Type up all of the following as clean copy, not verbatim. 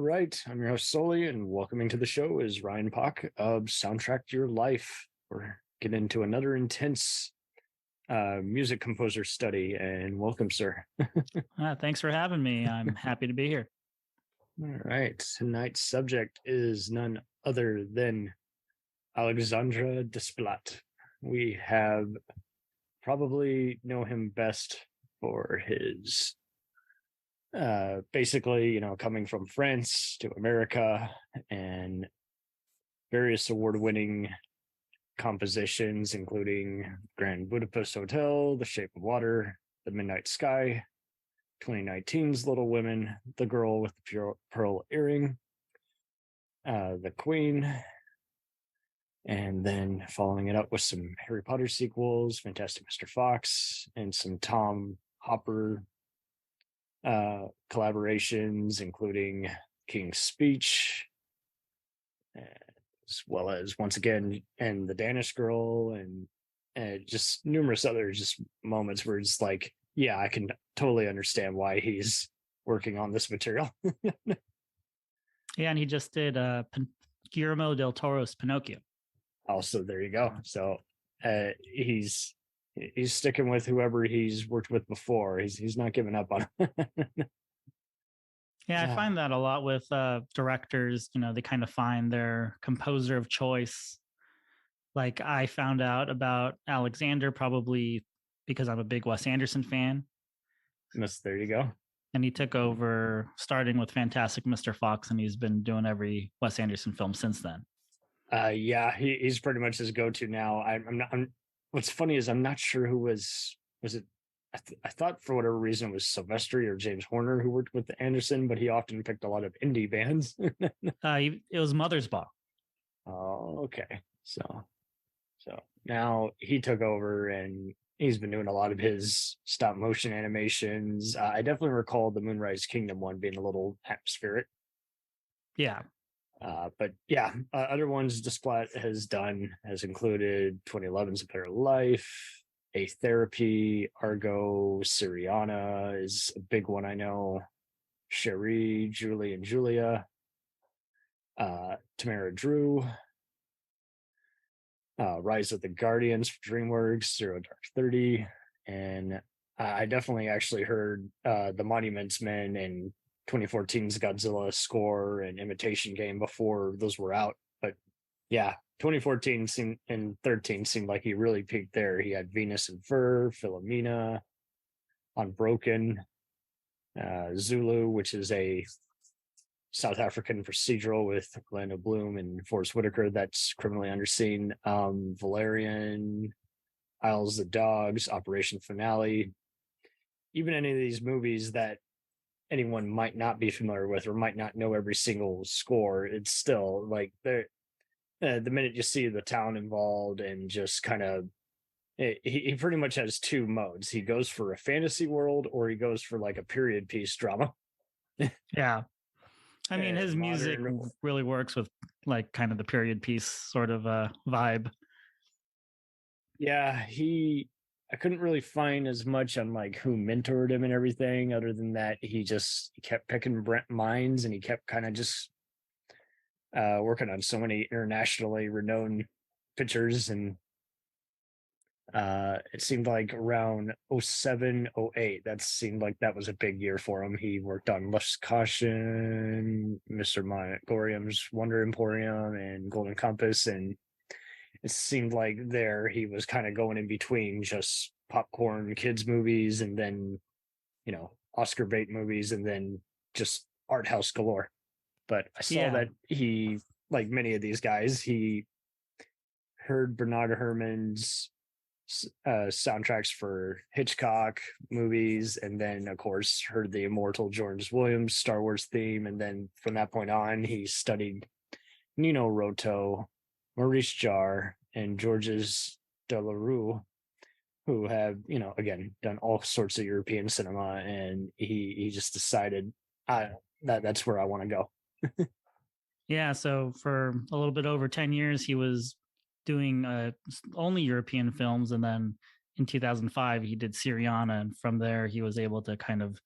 right. I'm your host, Soli, and welcoming to the show is Ryan Pock of Soundtrack to Your Life. We're getting into another intense music composer study, and welcome, sir. Thanks for having me. I'm happy to be here. All right. Tonight's subject is none other than Alexandre Desplat. We have probably know him best for his basically, coming from France to America and various award-winning compositions, including Grand Budapest Hotel, The Shape of Water, The Midnight Sky, 2019's Little Women, The Girl with the Pearl Earring, The Queen, and then following it up with some Harry Potter sequels, Fantastic Mr. Fox, and some Tom Hopper collaborations, including King's Speech, as well as once again, and The Danish Girl, and just numerous other just moments where it's like, yeah, I can totally understand why he's working on this material. Yeah, and he just did Guillermo del Toro's Pinocchio. Also, there you go. So he's sticking with whoever he's worked with before. He's not giving up on it. Yeah, I find that a lot with directors. They kind of find their composer of choice. Like I found out about Alexandre probably because I'm a big Wes Anderson fan. Yes, there you go. And he took over starting with Fantastic Mr. Fox, and he's been doing every Wes Anderson film since then. Yeah, he's pretty much his go-to now. I'm not. What's funny is I'm not sure who was it. I thought for whatever reason it was Silvestri or James Horner who worked with Anderson, but he often picked a lot of indie bands. It was Mothersbaugh. Oh, okay. So now he took over and he's been doing a lot of his stop motion animations. I definitely recall the Moonrise Kingdom one being a little atmospheric. Yeah. But yeah, other ones Desplat has included 2011's A Better Life, A Therapy, Argo, Syriana is a big one I know, Cherie, Julie and Julia, Tamara Drew, Rise of the Guardians for DreamWorks, Zero Dark 30, and I definitely actually heard The Monuments Men and 2014's Godzilla score and Imitation Game before those were out. But yeah, 2014 and 13 seemed like he really peaked there. He had Venus and Fur, Philomena, Unbroken, Zulu, which is a South African procedural with Orlando Bloom and Forrest Whitaker that's criminally underseen. Valerian, Isles the Dogs, Operation Finale. Even any of these movies that anyone might not be familiar with or might not know every single score, it's still like the minute you see the town involved and just kind of he pretty much has two modes. He goes for a fantasy world or he goes for like a period piece drama. Yeah. I mean, his music really works with like kind of the period piece sort of vibe. Yeah, I couldn't really find as much on like who mentored him and everything. Other than that, he kept picking Brent Mines and he kept kind of just working on so many internationally renowned pictures. And it seemed like around 07, 08, that seemed like that was a big year for him. He worked on Lush Caution, Mr. Montgorium's Wonder Emporium, and Golden Compass, and it seemed like there he was kind of going in between just popcorn kids movies and then, Oscar bait movies and then just art house galore. But I saw that he, like many of these guys, he heard Bernard Herrmann's soundtracks for Hitchcock movies, and then of course heard the immortal George Williams Star Wars theme, and then from that point on he studied Nino Roto, Maurice Jarre, and Georges Delerue, who have again done all sorts of European cinema, and he just decided that's where I want to go. Yeah, so for a little bit over 10 years he was doing only European films, and then in 2005 he did Syriana, and from there he was able to kind of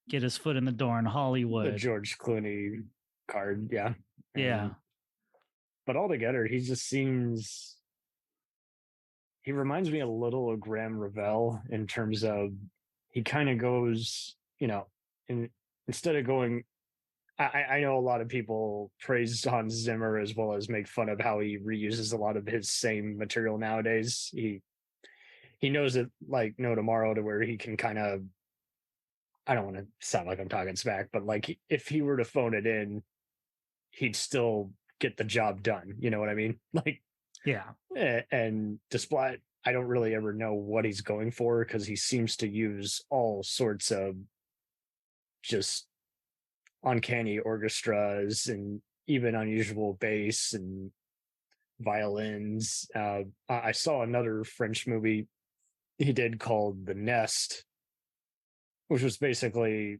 get his foot in the door in Hollywood. The George Clooney card. Yeah. Yeah. And but altogether, he just seems he reminds me a little of Graham Revell in terms of he kind of goes, in, instead of going. I know a lot of people praise Hans Zimmer as well as make fun of how he reuses a lot of his same material nowadays. He knows it like no tomorrow to where he can kind of. I don't want to sound like I'm talking smack, but like if he were to phone it in, he'd still get the job done. You know what I mean? Like, Yeah. and Desplat, I don't really ever know what he's going for because he seems to use all sorts of just uncanny orchestras and even unusual bass and violins. I saw another French movie he did called The Nest, which was basically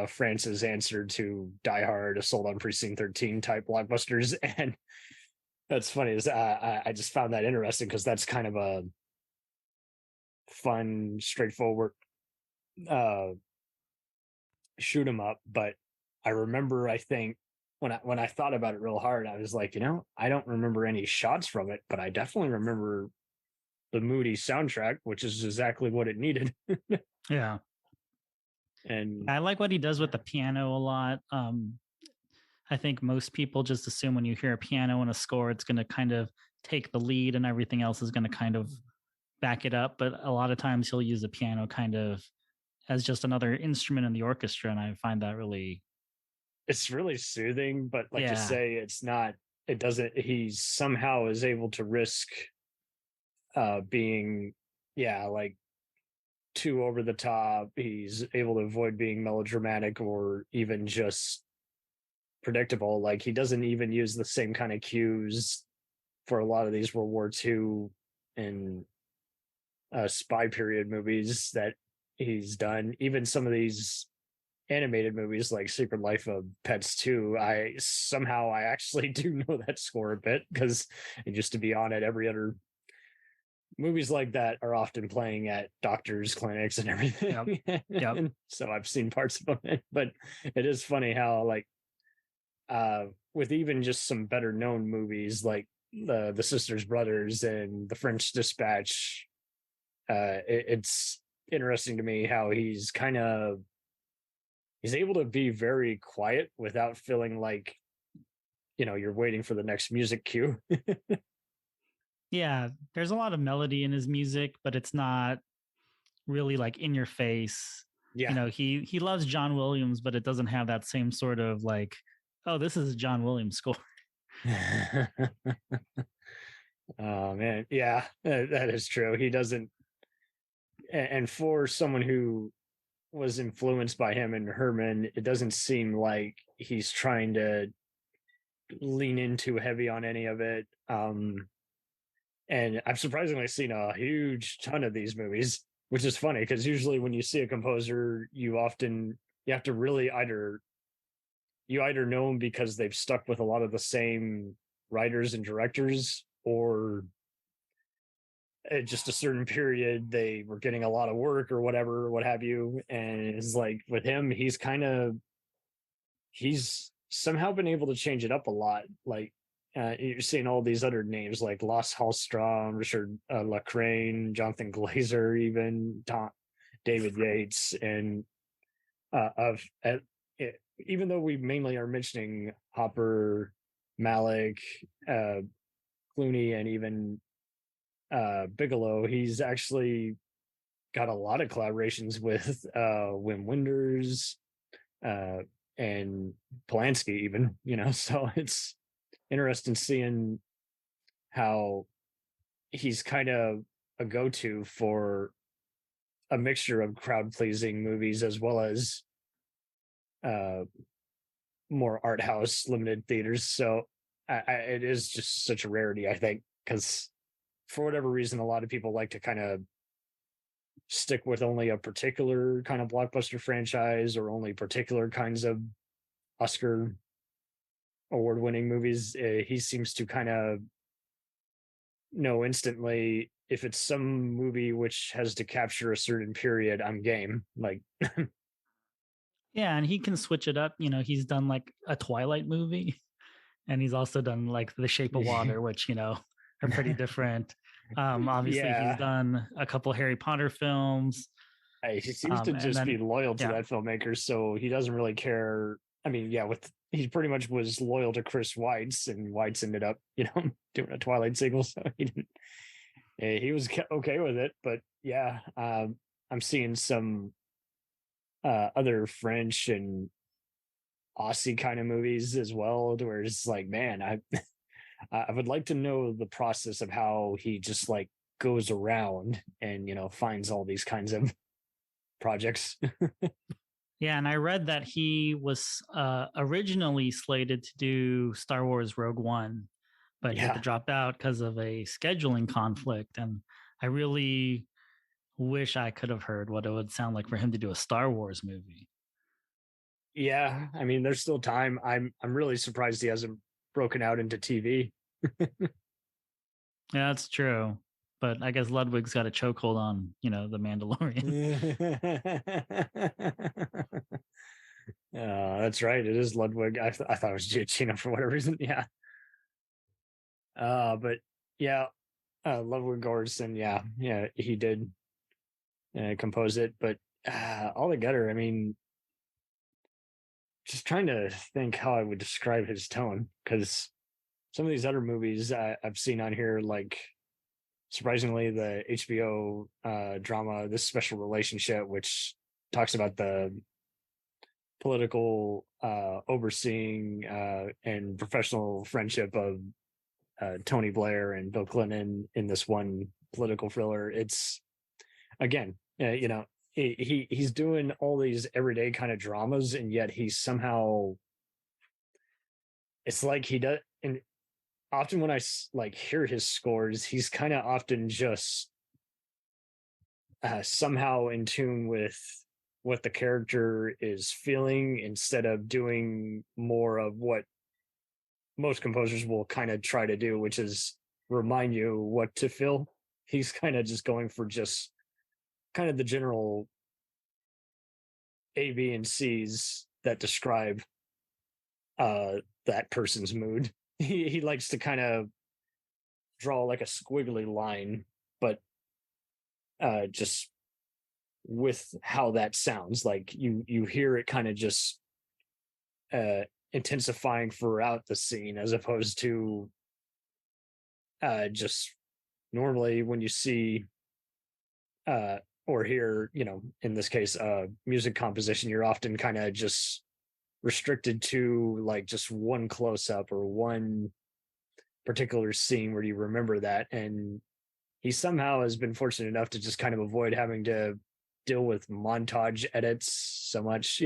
France's answer to Die Hard, Assault on Precinct 13 type blockbusters. And that's funny is I just found that interesting because that's kind of a fun, straightforward uh, shoot 'em up. But I remember, I think when I thought about it real hard, I was like, I don't remember any shots from it, but I definitely remember the moody soundtrack, which is exactly what it needed. Yeah. And I like what he does with the piano a lot. I think most people just assume when you hear a piano in a score, it's going to kind of take the lead and everything else is going to kind of back it up. But a lot of times he'll use the piano kind of as just another instrument in the orchestra. And I find that really, it's really soothing, but like you yeah. say, it's not, it doesn't, he somehow is able to risk being, yeah, like too over the top. He's able to avoid being melodramatic or even just predictable. Like he doesn't even use the same kind of cues for a lot of these World War II and spy period movies that he's done. Even some of these animated movies like Secret Life of Pets 2, I actually do know that score a bit because it used to be on at every other. Movies like that are often playing at doctors' clinics and Yep. everything. Yep. And so I've seen parts of them. But it is funny how like with even just some better known movies like the Sisters Brothers and the French Dispatch, it's interesting to me how he's able to be very quiet without feeling like you're waiting for the next music cue. Yeah. There's a lot of melody in his music, but it's not really like in your face. Yeah. He loves John Williams, but it doesn't have that same sort of like, oh, this is a John Williams score. Oh man, yeah, that is true. He doesn't, and for someone who was influenced by him and Herman, it doesn't seem like he's trying to lean in too heavy on any of it. And I've surprisingly seen a huge ton of these movies, which is funny because usually when you see a composer, you have to really either know them because they've stuck with a lot of the same writers and directors, or at just a certain period they were getting a lot of work or whatever, what have you. And it's like with him, he's somehow been able to change it up a lot. Like you're seeing all these other names like Los Hallstrom, Richard Lacrane, Jonathan Glazer, even David Yates, and of it, even though we mainly are mentioning Hopper, Malik, uh, Clooney, and even Bigelow, he's actually got a lot of collaborations with Wim Wenders uh, and Polanski, even, so it's interesting seeing how he's kind of a go-to for a mixture of crowd-pleasing movies as well as uh, more art house limited theaters. So it is just such a rarity, I think, because for whatever reason, a lot of people like to kind of stick with only a particular kind of blockbuster franchise or only particular kinds of Oscar award winning movies. He seems to kind of know instantly if it's some movie which has to capture a certain period, I'm game. Like, Yeah, and he can switch it up. He's done like a Twilight movie, and he's also done like The Shape of Water, which are pretty different. Obviously, he's Yeah, done a couple Harry Potter films, he seems to and just be then loyal to yeah, that filmmaker, so he doesn't really care. I mean, yeah, with he pretty much was loyal to Chris Weitz, and Weitz ended up, doing a Twilight sequel, so he didn't. He was okay with it, but yeah, I'm seeing some other French and Aussie kind of movies as well, where it's like, man, I would like to know the process of how he just like goes around and finds all these kinds of projects. yeah. And I read that he was originally slated to do Star Wars Rogue One, but he had to Yeah, drop out because of a scheduling conflict. And I really wish I could have heard what it would sound like for him to do a Star Wars movie. yeah. I mean, there's still time. I'm really surprised he hasn't broken out into TV. Yeah, that's true. But I guess Ludwig's got a chokehold on, the Mandalorian. That's right. It is Ludwig. I thought it was Giacchino for whatever reason. Yeah. But yeah, Ludwig Göransson. Yeah, yeah, he did compose it. But altogether, I mean, just trying to think how I would describe his tone, because some of these other movies I've seen on here, like surprisingly, the HBO drama "This Special Relationship," which talks about the political overseeing and professional friendship of Tony Blair and Bill Clinton in this one political thriller. It's again, he's doing all these everyday kind of dramas, and yet he's somehow, it's like he does. And often when I like hear his scores, he's kind of often just somehow in tune with what the character is feeling, instead of doing more of what most composers will kind of try to do, which is remind you what to feel. He's kind of just going for just kind of the general A, B, and C's that describe that person's mood. He likes to kind of draw like a squiggly line, but just with how that sounds, like you hear it kind of just uh intensifying throughout the scene, as opposed to just normally when you see uh or hear, in this case music composition, you're often kind of just restricted to like just one close up or one particular scene where you remember that. And he somehow has been fortunate enough to just kind of avoid having to deal with montage edits so much,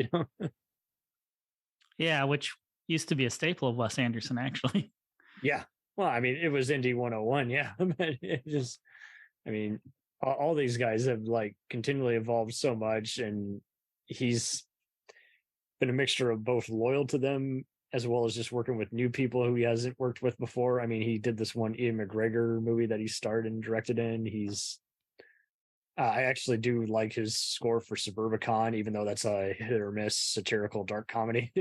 Yeah, which used to be a staple of Wes Anderson, actually. Yeah. Well, I mean, it was Indie 101. Yeah. But it just, I mean, all these guys have like continually evolved so much, and he's been a mixture of both loyal to them as well as just working with new people who he hasn't worked with before. I mean, he did this one Ian McGregor movie that he starred and directed in. I actually do like his score for Suburbicon, even though that's a hit or miss satirical dark comedy,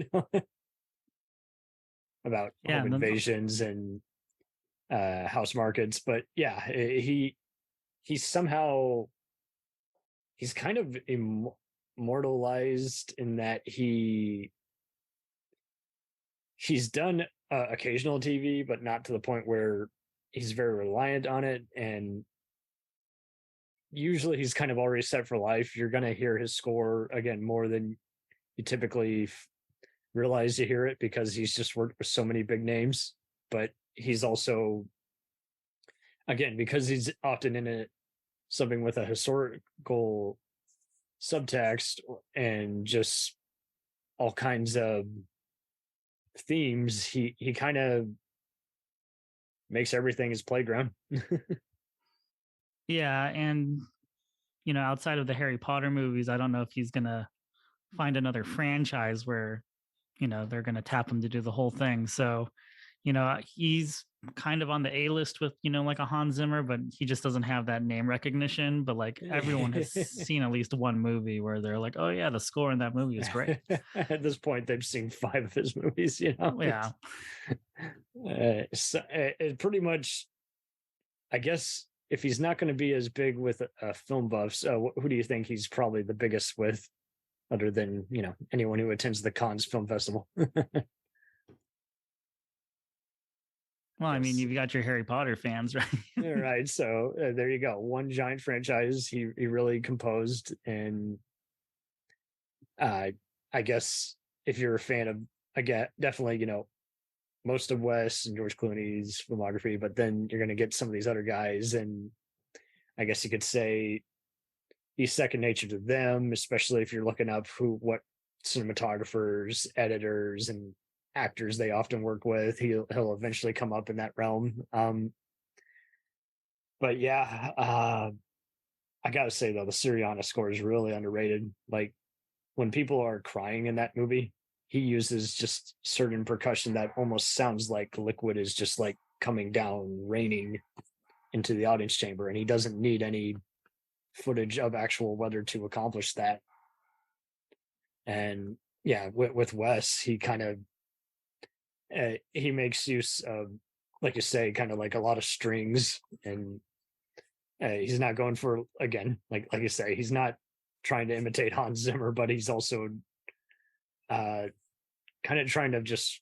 about Yeah, home and then invasions and house markets. But yeah, he's somehow, he's kind of immortalized in that he's done occasional TV, but not to the point where he's very reliant on it. And usually he's kind of already set for life. You're going to hear his score again more than you typically realize you hear it, because he's just worked with so many big names. But he's also, again, because he's often in something with a historical subtext and just all kinds of themes, he kind of makes everything his playground. yeah, and outside of the Harry Potter movies, I don't know if he's gonna find another franchise where they're gonna tap him to do the whole thing. So he's kind of on the A list with, like a Hans Zimmer, but he just doesn't have that name recognition. But like everyone has seen at least one movie where they're like, oh yeah, the score in that movie is great. At this point, they've seen 5 of his movies, Yeah. So it pretty much, I guess, if he's not going to be as big with film buffs, who do you think he's probably the biggest with, other than anyone who attends the Cannes Film Festival? Well, I mean, you've got your Harry Potter fans, right? All right, so there you go. One giant franchise he really composed, and I guess if you're a fan of, again, definitely most of Wes and George Clooney's filmography, but then you're going to get some of these other guys, and I guess you could say he's second nature to them, especially if you're looking up what cinematographers, editors, and actors they often work with. He'll eventually come up in that realm. But yeah, I gotta say though, the Syriana score is really underrated. Like when people are crying in that movie, he uses just certain percussion that almost sounds like liquid is just like coming down, raining into the audience chamber, and he doesn't need any footage of actual weather to accomplish that. And yeah, with Wes, he kind of he makes use of, like you say, kind of like a lot of strings, and he's not going for, again, like you say, he's not trying to imitate Hans Zimmer, but he's also kind of trying to just,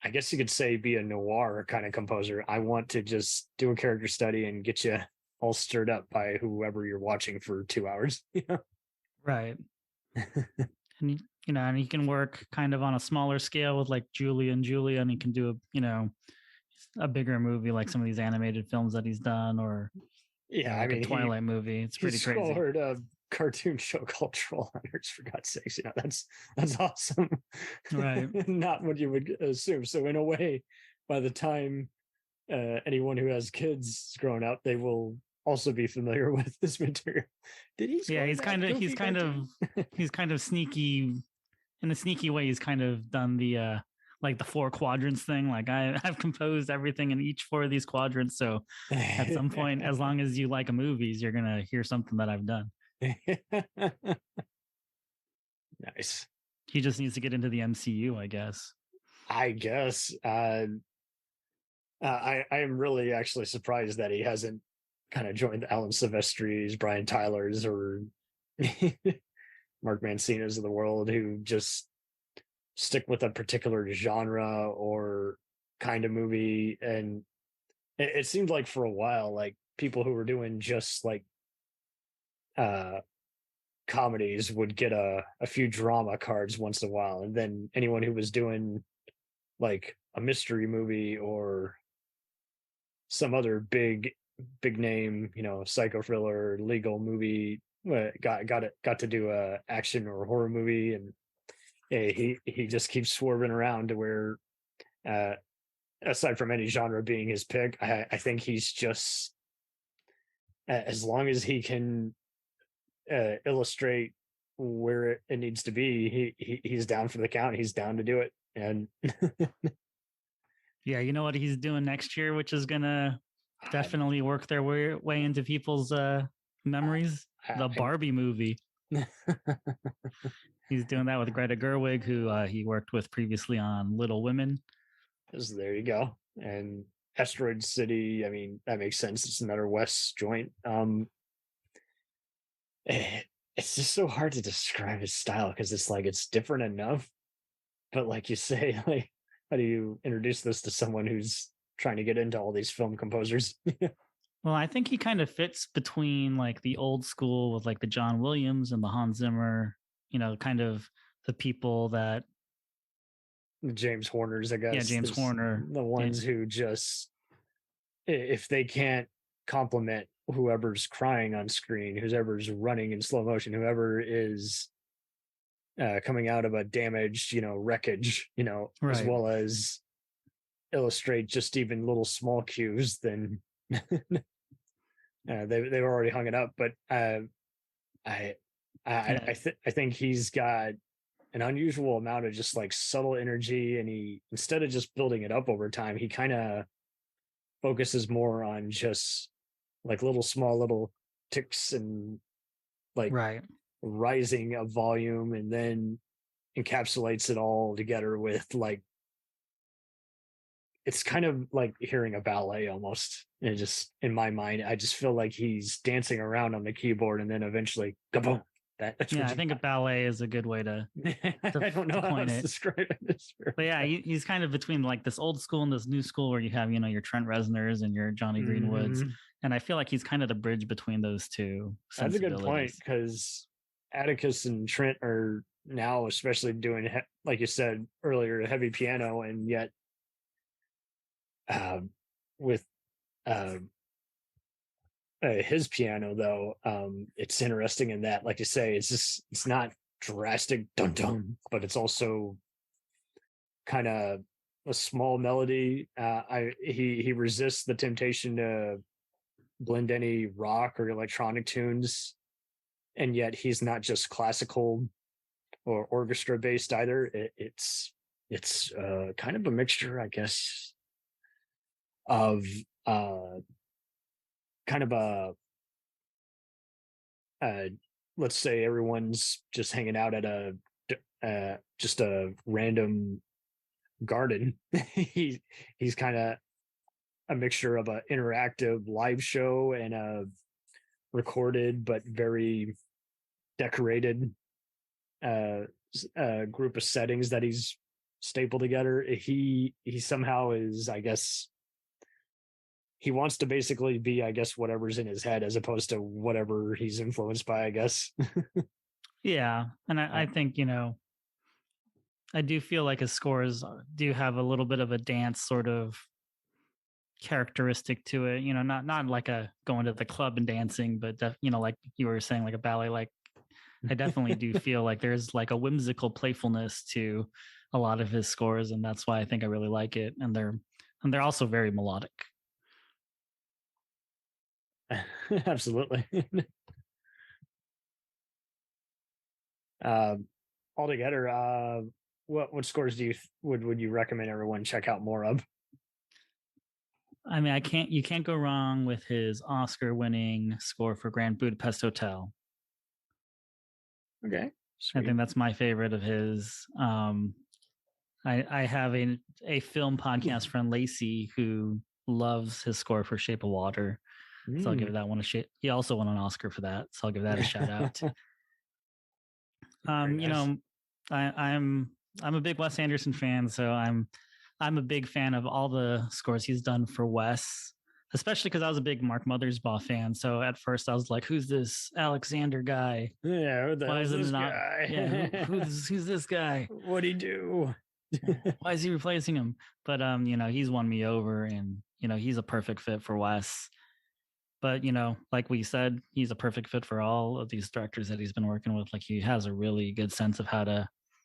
I guess you could say, be a noir kind of composer. I want to just do a character study and get you all stirred up by whoever you're watching for 2 hours. Right. And and he can work kind of on a smaller scale with like Julia, and he can do a bigger movie like some of these animated films that he's done, or yeah, like a Twilight movie. It's pretty crazy. He scored a cartoon show called Troll Hunters, for God's sakes. That's awesome. Right. Not what you would assume. So in a way, by the time anyone who has kids growing up, they will also be familiar with this material. Did he? Yeah, he's kind of sneaky. In a sneaky way, he's kind of done the like the 4 quadrants thing. Like I've composed everything in each 4 of these quadrants. So at some point, as long as you like movies, you're gonna hear something that I've done. Nice. He just needs to get into the MCU, I guess. I guess. I am really actually surprised that he hasn't kind of joined Alan Silvestri's, Brian Tyler's, or Mark Mancino's of the world, who just stick with a particular genre or kind of movie. And it seemed like for a while, like people who were doing just like comedies would get a few drama cards once in a while, and then anyone who was doing like a mystery movie or some other big name, psycho thriller, legal movie, got to do a action or horror movie. And he just keeps swerving around to where, aside from any genre being his pick, I think he's just, as long as he can illustrate where it needs to be, he's down for the count. He's down to do it. And yeah, you know what he's doing next year, which is gonna definitely work their way into people's memories? The Barbie movie. He's doing that with Greta Gerwig, who he worked with previously on Little Women. So there you go. And Asteroid City, I mean, that makes sense. It's another West joint. It's just so hard to describe his style, because it's like it's different enough. But like you say, like, how do you introduce this to someone who's trying to get into all these film composers? Well, I think he kind of fits between like the old school with like the John Williams and the Hans Zimmer, kind of the people that James Horners, I guess. Yeah, James Horner. The ones who just, if they can't compliment whoever's crying on screen, whoever's running in slow motion, whoever is coming out of a damaged, wreckage, right, as well as illustrate just even little small cues, then they've already hung it up. But I think he's got an unusual amount of just like subtle energy, and he, instead of just building it up over time, he kind of focuses more on just like little small little ticks and like Right. rising of volume, and then encapsulates it all together with like, it's kind of like hearing a ballet almost. And just in my mind, I just feel like he's dancing around on the keyboard, and then eventually, kaboom! That's Yeah, what I you think a got. ballet is a good way to I don't know to how point else to it. describe it. But yeah, he's kind of between like this old school and this new school where you have, your Trent Reznors and your Johnny Greenwoods. Mm-hmm. And I feel like he's kind of the bridge between those two That's a good point, sensibilities. because Atticus and Trent are now especially doing, like you said earlier, heavy piano, and yet uh, with uh, his piano though, it's interesting in that, like you say, it's not drastic dun dun, but it's also kind of a small melody. He resists the temptation to blend any rock or electronic tunes, and yet he's not just classical or orchestra based either. It's kind of a mixture, I guess, of uh, kind of uh, let's say everyone's just hanging out at a just a random garden. he he's kind of a mixture of an interactive live show and a recorded but very decorated uh, group of settings that he's stapled together. He somehow is, I guess, he wants to basically be, I guess, whatever's in his head as opposed to whatever he's influenced by, I guess. Yeah. And I uh, think, I do feel like his scores do have a little bit of a dance sort of characteristic to it, not like a going to the club and dancing, but like you were saying, like a ballet. Like I definitely do feel like there's like a whimsical playfulness to a lot of his scores, and that's why I think I really like it. And they're also very melodic. Absolutely. um, Altogether, what scores do you would you recommend everyone check out more of? I mean, you can't go wrong with his Oscar-winning score for Grand Budapest Hotel. Okay, I sweet. think that's my favorite of his. I have a film podcast friend, Lacey, who loves his score for Shape of Water. So I'll give Mm. that one a shit. He also won an Oscar for that, so I'll give that a shout out. Very You nice. know, I'm a big Wes Anderson fan, so I'm a big fan of all the scores he's done for Wes, especially because I was a big Mark Mothersbaugh fan. So at first I was like, "Who's this Alexander guy? Yeah, who the Why hell's is it this not? Yeah, guy? who's this guy? What'd he do? Why is he replacing him?" But he's won me over, and he's a perfect fit for Wes. But like we said, he's a perfect fit for all of these directors that he's been working with. Like he has a really good sense of how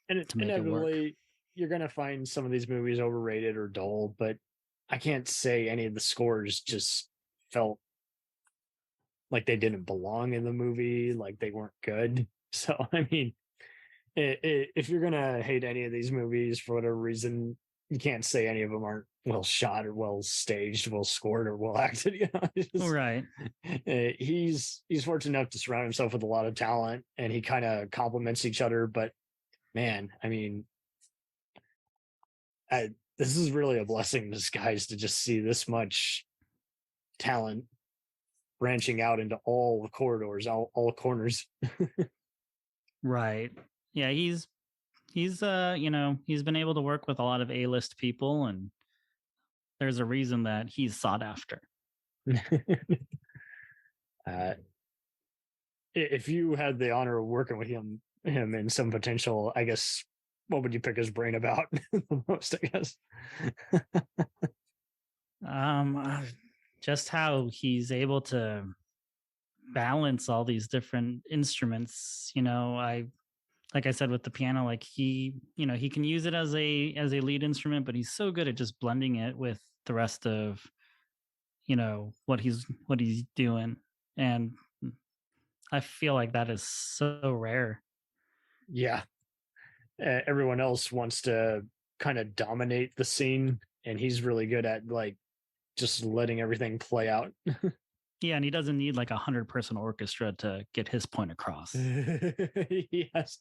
And to make it work. inevitably, you're gonna find some of these movies overrated or dull, but I can't say any of the scores just felt like they didn't belong in the movie, like they weren't good. So I mean, if you're gonna hate any of these movies for whatever reason, you can't say any of them aren't well shot or well staged, well scored, or well acted. Just, Right. he's fortunate enough to surround himself with a lot of talent, and he kind of complements each other. But man, I mean, this is really a blessing in disguise to just see this much talent branching out into all the corridors, all corners. Right. Yeah, he's been able to work with a lot of A-list people, and there's a reason that he's sought after. uh, if you had the honor of working with him in some potential, I guess, what would you pick his brain about the most? I guess. Um just how he's able to balance all these different instruments, I like I said with the piano, like he can use it as a lead instrument, but he's so good at just blending it with the rest of what he's doing. And I feel like that is so rare. Yeah, everyone else wants to kind of dominate the scene, and he's really good at like just letting everything play out. Yeah, and he doesn't need like 100-person orchestra to get his point across. Yes,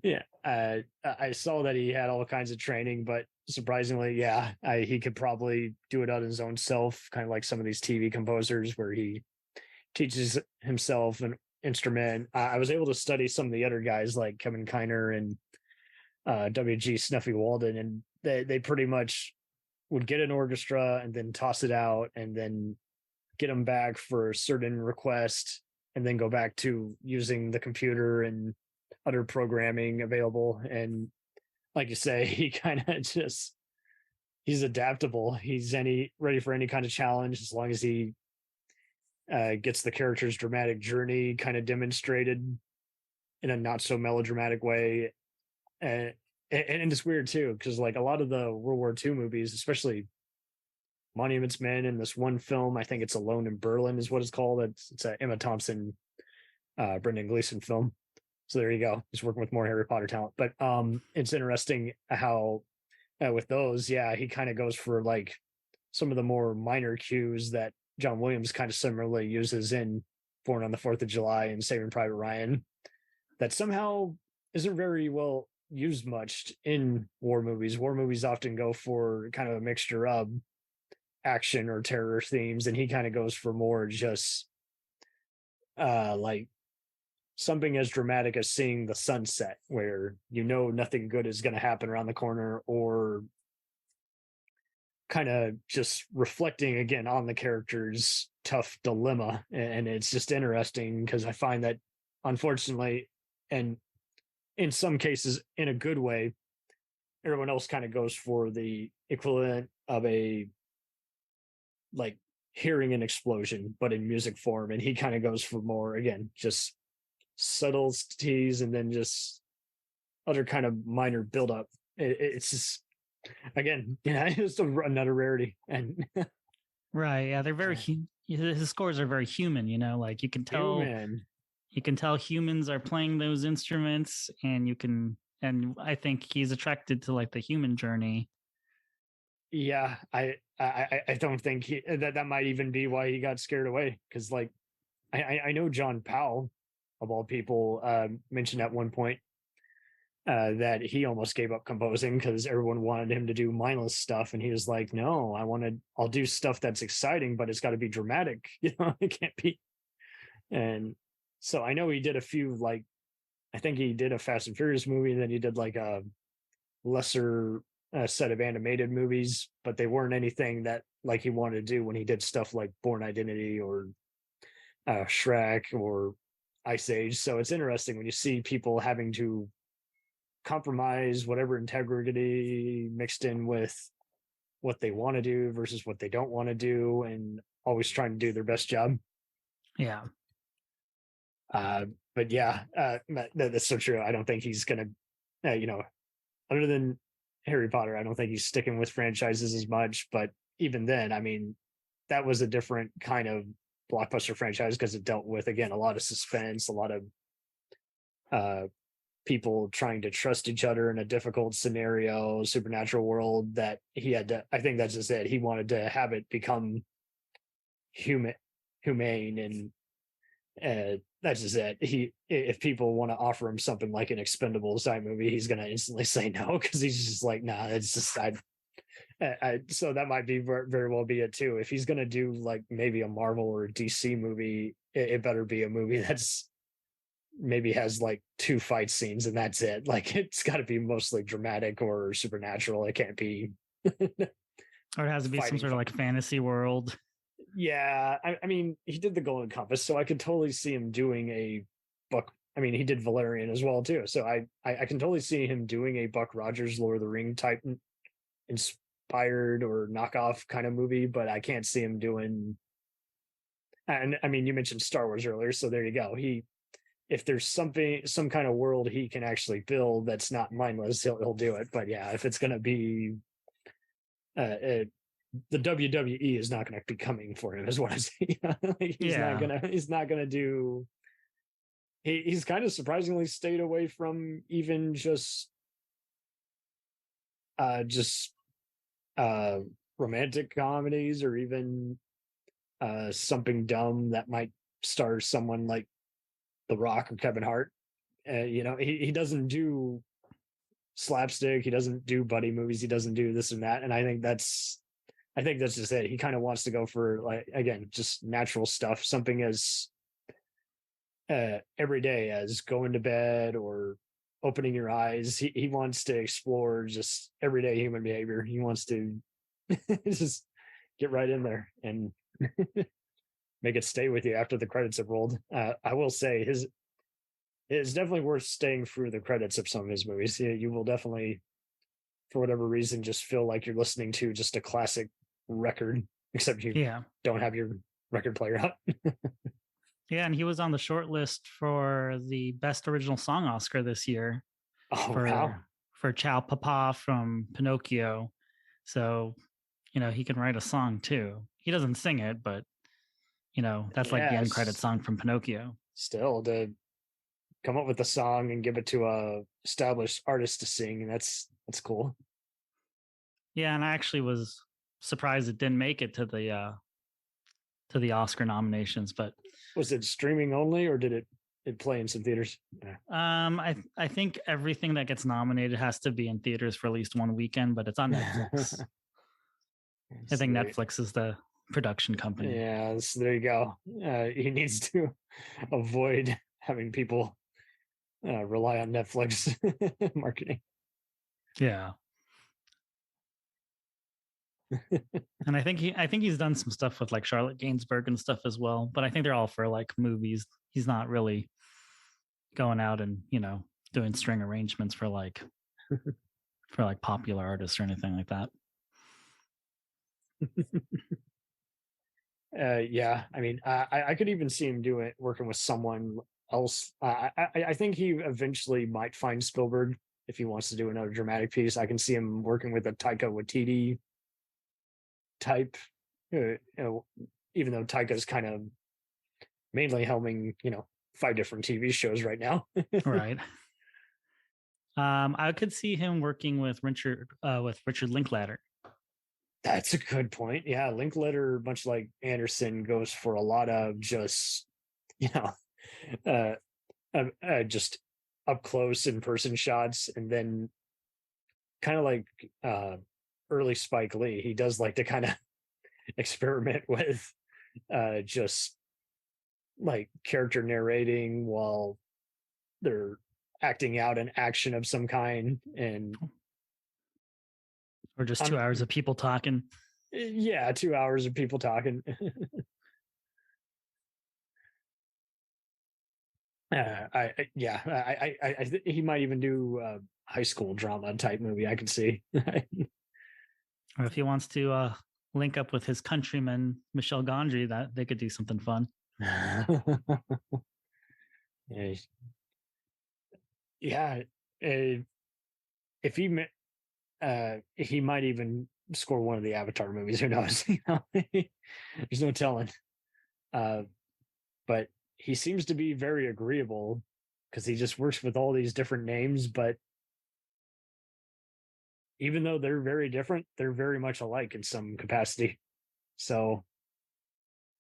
yeah. I saw that he had all kinds of training, but surprisingly, yeah, he could probably do it on his own self, kind of like some of these TV composers where he teaches himself an instrument. I was able to study some of the other guys like Kevin Kiner and WG Snuffy Walden, and they pretty much would get an orchestra and then toss it out and then get them back for a certain request and then go back to using the computer and other programming available. And like you say, he kind of just he's adaptable. He's any ready for any kind of challenge as long as he gets the character's dramatic journey kind of demonstrated in a not so melodramatic way. And it's weird too, because like a lot of the World War II movies, especially Monuments Men and this one film, I think it's Alone in Berlin is what it's called. It's a Emma Thompson, Brendan Gleeson film. So there you go. He's working with more Harry Potter talent. But it's interesting how with those, yeah, he kind of goes for like some of the more minor cues that John Williams kind of similarly uses in Born on the 4th of July and Saving Private Ryan that somehow isn't very well used much in war movies. War movies often go for kind of a mixture of action or terror themes, and he kind of goes for more just like something as dramatic as seeing the sunset, where you know nothing good is going to happen around the corner, or kind of just reflecting again on the character's tough dilemma. And it's just interesting because I find that unfortunately, and in some cases in a good way, everyone else kind of goes for the equivalent of a like hearing an explosion but in music form, and he kind of goes for more again just subtleties and then just other kind of minor buildup. It's just again, yeah, it's another rarity. And Right. Yeah, they're very his scores are very human, you know, like human. you can tell humans are playing those instruments, and you can, and I think he's attracted to like the human journey. Yeah, I don't think that might even be why he got scared away, because like I know John Powell of all people mentioned at one point that he almost gave up composing because everyone wanted him to do mindless stuff, and he was like, no, I'll do stuff that's exciting, but it's got to be dramatic. You know, it can't be. And so I know he did a few, like I think he did a Fast and Furious movie, and then he did like a lesser set of animated movies, but they weren't anything that like he wanted to do when he did stuff like Born Identity or Shrek or Ice Age. So it's interesting when you see people having to compromise whatever integrity mixed in with what they want to do versus what they don't want to do, and always trying to do their best job. Yeah. But yeah, that's so true. I don't think he's gonna, you know, other than Harry Potter, I don't think he's sticking with franchises as much. But even then, I mean, that was a different kind of blockbuster franchise because it dealt with again a lot of suspense, a lot of people trying to trust each other in a difficult scenario, supernatural world that he had to. I think that's just it. He wanted to have it become humane, and that's just it. If people want to offer him something like an Expendables type movie, he's going to instantly say no because he's just like, nah, it's just so that might be very well be it too. If he's going to do like maybe a Marvel or a DC movie, it better be a movie that's maybe has like 2 fight scenes and that's it. Like it's got to be mostly dramatic or supernatural. It can't be Or it has to be some sort of like fantasy world. Yeah, I mean, he did the Golden Compass, so I could totally see him doing a Buck. I mean, he did Valerian as well too, so I can totally see him doing a Buck Rogers Lord of the Ring type inspired or knockoff kind of movie, but I can't see him doing. And I mean, you mentioned Star Wars earlier, so there you go. If there's some kind of world he can actually build that's not mindless, he'll do it. But yeah, if it's gonna be the WWE is not going to be coming for him, is what I say. Like, he's not gonna do. He's kind of surprisingly stayed away from even just just uh romantic comedies, or even something dumb that might star someone like The Rock or Kevin Hart. He doesn't do slapstick, he doesn't do buddy movies, he doesn't do this and that, and I think that's just it. He kind of wants to go for, like, again, just natural stuff, something as every day as going to bed or opening your eyes. He wants to explore just everyday human behavior. He wants to just get right in there and make it stay with you after the credits have rolled. I will say it's definitely worth staying through the credits of some of his movies. You will definitely, for whatever reason, just feel like you're listening to just a classic record, except you Yeah. don't have your record player up. Yeah, and he was on the short list for the Best Original Song Oscar this year Oh, for wow. for Ciao Papa from Pinocchio. So, he can write a song too. He doesn't sing it, but that's like the end credit Yes. song from Pinocchio. Still, to come up with a song and give it to a established artist to sing, and that's cool. Yeah, and I actually was surprised it didn't make it to the Oscar nominations, but Was it streaming only, or did it play in some theaters? Yeah. I think everything that gets nominated has to be in theaters for at least one weekend, but it's on Netflix. I think Netflix is the production company. Yeah, so there you go. He needs to avoid having people rely on Netflix marketing. Yeah. And I think he's done some stuff with like Charlotte Gainsbourg and stuff as well, but I think they're all for like movies. He's not really going out and, doing string arrangements for like popular artists or anything like that. Yeah, I mean, I could even see him working with someone else. I think he eventually might find Spielberg if he wants to do another dramatic piece. I can see him working with a Taika Waititi type, even though Taika's kind of mainly helming, 5 different TV shows right now. Right. I could see him working with Richard Linklater. That's a good point. Yeah, Linklater, much like Anderson, goes for a lot of just, you know, just up close in person shots, and then kind of like early Spike Lee, he does like to kind of experiment with just like character narrating while they're acting out an action of some kind, and or just 2 hours of people talking. Yeah, 2 hours of people talking. He might even do a high school drama type movie. I could see. Or if he wants to link up with his countryman Michel Gondry, that they could do something fun. Yeah, if he might even score one of the Avatar movies. Who knows? There's no telling. But he seems to be very agreeable because he just works with all these different names. But even though they're very different, they're very much alike in some capacity. So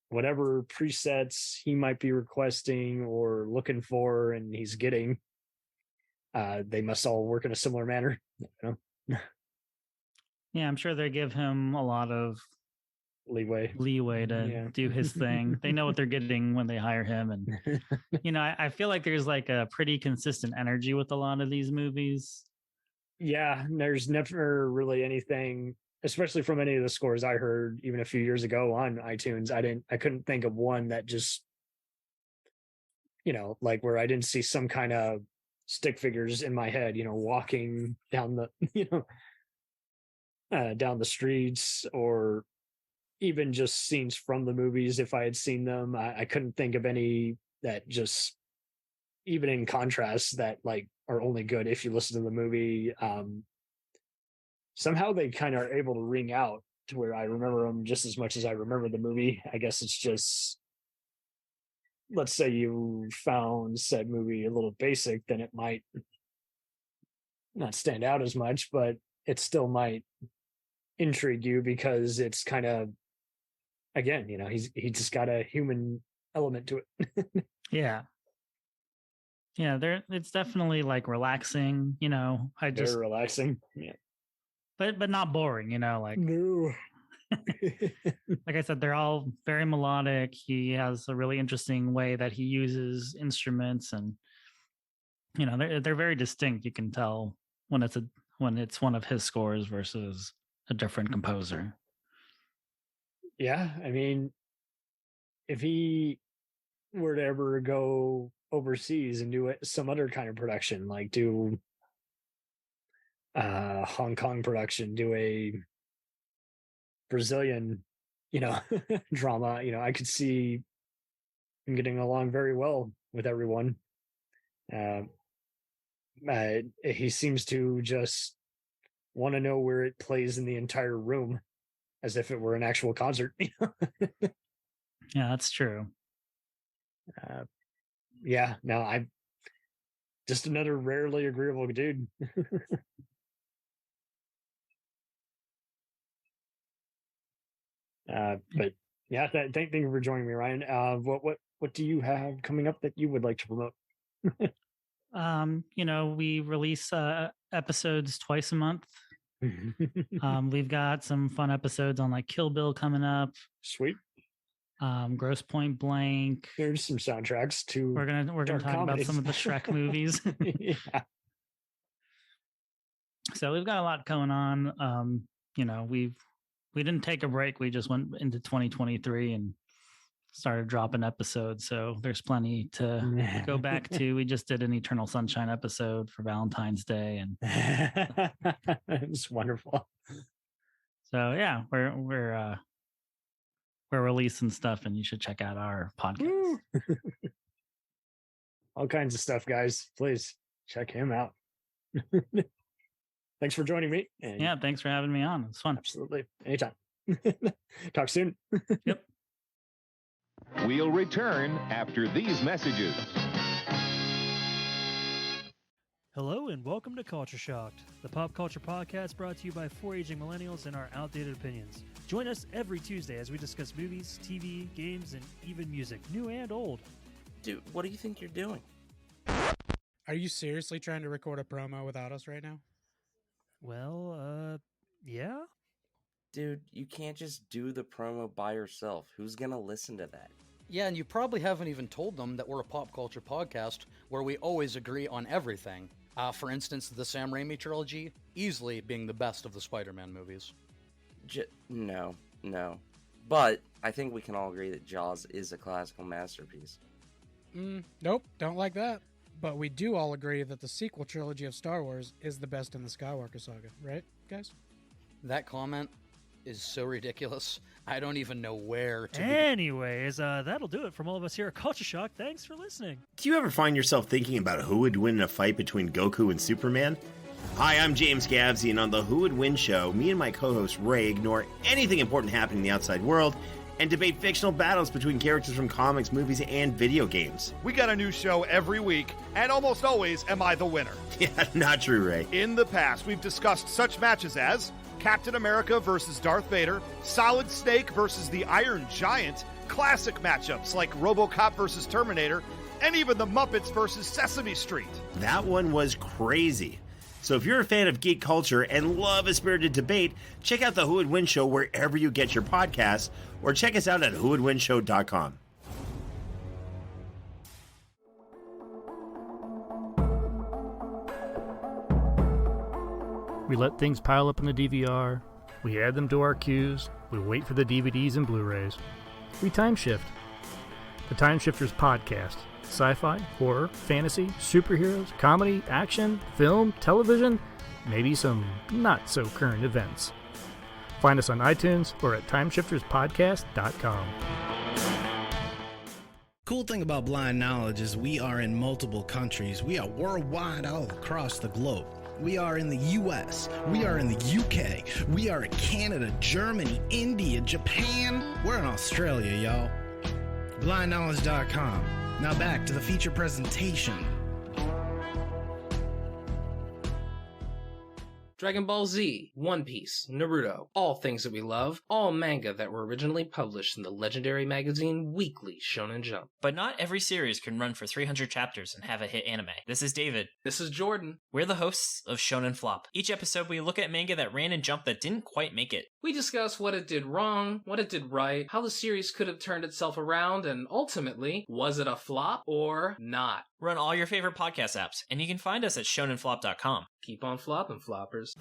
whatever presets he might be requesting or looking for and he's getting, they must all work in a similar manner. Yeah, I'm sure they give him a lot of leeway to do his thing. They know what they're getting when they hire him. And, I feel like there's like a pretty consistent energy with a lot of these movies. Yeah, there's never really anything, especially from any of the scores I heard even a few years ago on iTunes. I couldn't think of one that just, like where I didn't see some kind of stick figures in my head, walking down the, down the streets, or even just scenes from the movies. If I had seen them, I couldn't think of any that just, even in contrast, that like are only good if you listen to the movie. Somehow they kind of are able to ring out to where I remember them just as much as I remember the movie. I guess it's just, let's say you found said movie a little basic, then it might not stand out as much. But it still might intrigue you because it's kind of, again, he just got a human element to it. Yeah. Yeah, it's definitely like relaxing, I Very just relaxing. Yeah. but not boring, like No. like I said, they're all very melodic. He has a really interesting way that he uses instruments, and they're very distinct. You can tell when it's one of his scores versus a different composer. Yeah, I mean, if he were to ever go overseas and do some other kind of production, like do Hong Kong production, do a Brazilian, drama, I could see him getting along very well with everyone. Uh, he seems to just want to know where it plays in the entire room as if it were an actual concert. Yeah, that's true. Yeah, no, I'm just another rarely agreeable dude. But yeah, thank you for joining me, Ryan. What do you have coming up that you would like to promote? We release episodes twice a month. We've got some fun episodes on like Kill Bill coming up. Sweet. Gross Point Blank. There's some soundtracks to. We're gonna talk about some of the Shrek movies. Yeah. So we've got a lot going on. We didn't take a break. We just went into 2023 and started dropping episodes. So there's plenty to go back to. We just did an Eternal Sunshine episode for Valentine's Day, and it's wonderful. So yeah, we're releasing stuff, and you should check out our podcast. All kinds of stuff, guys. Please check him out. Thanks for joining me. And yeah, thanks for having me on. It's fun. Absolutely. Anytime. Talk soon. Yep. We'll return after these messages. Hello and welcome to Culture Shocked, the pop culture podcast brought to you by four aging millennials and our outdated opinions. Join us every Tuesday as we discuss movies, TV, games, and even music, new and old. Dude, what do you think you're doing? Are you seriously trying to record a promo without us right now? Well, yeah. Dude, you can't just do the promo by yourself. Who's gonna listen to that? Yeah, and you probably haven't even told them that we're a pop culture podcast where we always agree on everything. For instance, the Sam Raimi trilogy, easily being the best of the Spider-Man movies. No. But I think we can all agree that Jaws is a classical masterpiece. Nope, don't like that. But we do all agree that the sequel trilogy of Star Wars is the best in the Skywalker saga, right, guys? That comment is so ridiculous. I don't even know where to Anyways, that'll do it from all of us here at Culture Shock. Thanks for listening. Do you ever find yourself thinking about who would win in a fight between Goku and Superman? Hi, I'm James Gavsey, and on the Who Would Win show, me and my co-host Ray ignore anything important happening in the outside world and debate fictional battles between characters from comics, movies, and video games. We got a new show every week, and almost always am I the winner. Yeah, not true, Ray. In the past, we've discussed such matches as Captain America versus Darth Vader, Solid Snake versus the Iron Giant, classic matchups like RoboCop versus Terminator, and even the Muppets versus Sesame Street. That one was crazy. So if you're a fan of geek culture and love a spirited debate, check out the Who Would Win show wherever you get your podcasts, or check us out at whowouldwinshow.com. We let things pile up in the DVR, we add them to our queues, we wait for the DVDs and Blu-rays. We time shift. The Time Shifters Podcast. Sci-fi, horror, fantasy, superheroes, comedy, action, film, television, maybe some not-so-current events. Find us on iTunes or at timeshifterspodcast.com. Cool thing about Blind Knowledge is we are in multiple countries. We are worldwide all across the globe. We are in the US, we are in the UK, we are in Canada, Germany, India, Japan. We're in Australia, y'all. BlindKnowledge.com. Now back to the feature presentation. Dragon Ball Z, One Piece, Naruto, all things that we love, all manga that were originally published in the legendary magazine Weekly Shonen Jump. But not every series can run for 300 chapters and have a hit anime. This is David. This is Jordan. We're the hosts of Shonen Flop. Each episode we look at manga that ran in Jump that didn't quite make it. We discuss what it did wrong, what it did right, how the series could have turned itself around, and ultimately, was it a flop or not? We're on all your favorite podcast apps, and you can find us at shonenflop.com. Keep on flopping, floppers.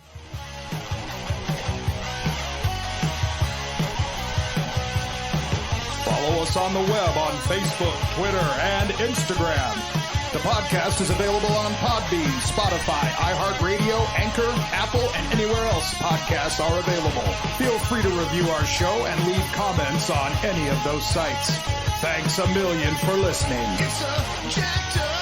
Follow us on the web on Facebook, Twitter, and Instagram. The podcast is available on Podbean, Spotify, iHeartRadio, Anchor, Apple, and anywhere else podcasts are available. Feel free to review our show and leave comments on any of those sites. Thanks a million for listening. It's a jacked up